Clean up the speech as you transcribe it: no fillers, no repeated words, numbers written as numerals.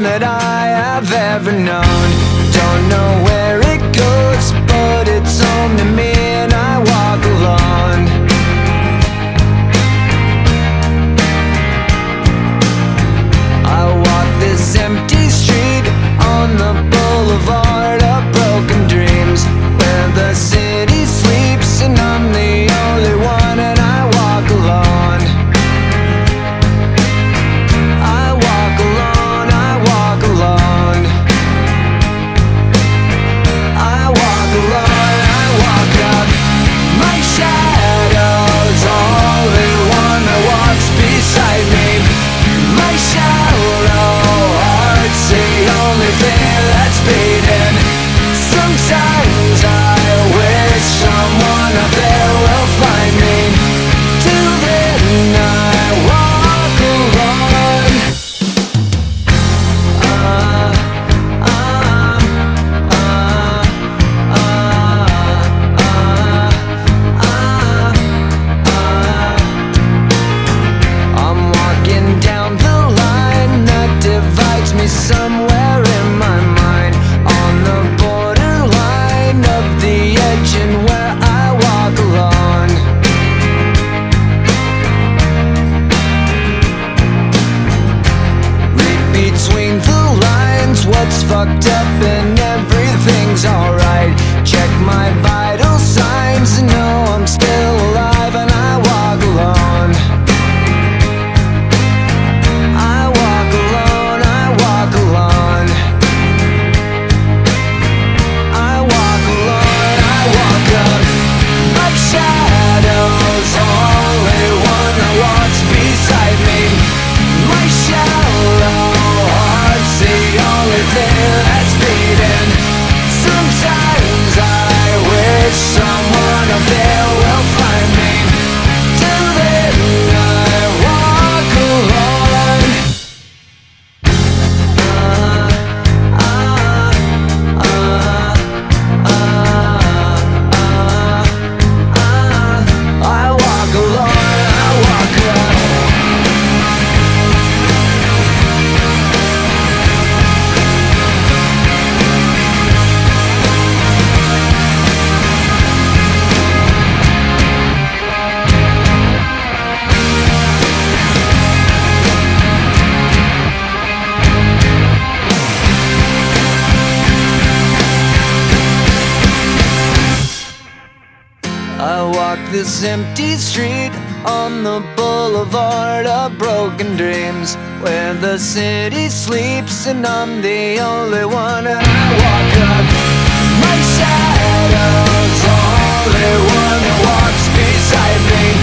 one that I have ever known. Don't know where it goes, but it's home to me, and I walk alone. I walk this empty street on the boulevard of broken dreams, where the city sleeps and I'm the only one, and I walk alone. I walk alone, I walk alone. I walk alone, I walk up. My shadow's only one that walks beside me. My shallow heart's the only thing that's beating. Sometimes I wish someone up there will find me. Till then I walk alone. I'm walking down the line that divides me somewhere in my mind, on the borderline of the edge and where I walk alone. Read between the lines what's fucked up and everything's alright. Check my vital signs and know I'm still alive, and I walk alone. I walk alone, I walk alone. I walk alone, I walk up. My shadow's only one that walks beside me. My shallow heart's the only thing that's beating. Sometimes I wish someone up there will find me. Till then I walk alone. I walk alone, I walk alone. I walk this empty street on the boulevard of broken dreams, where the city sleeps and I'm the only one, and I walk up. My shadow's only one that walks beside me.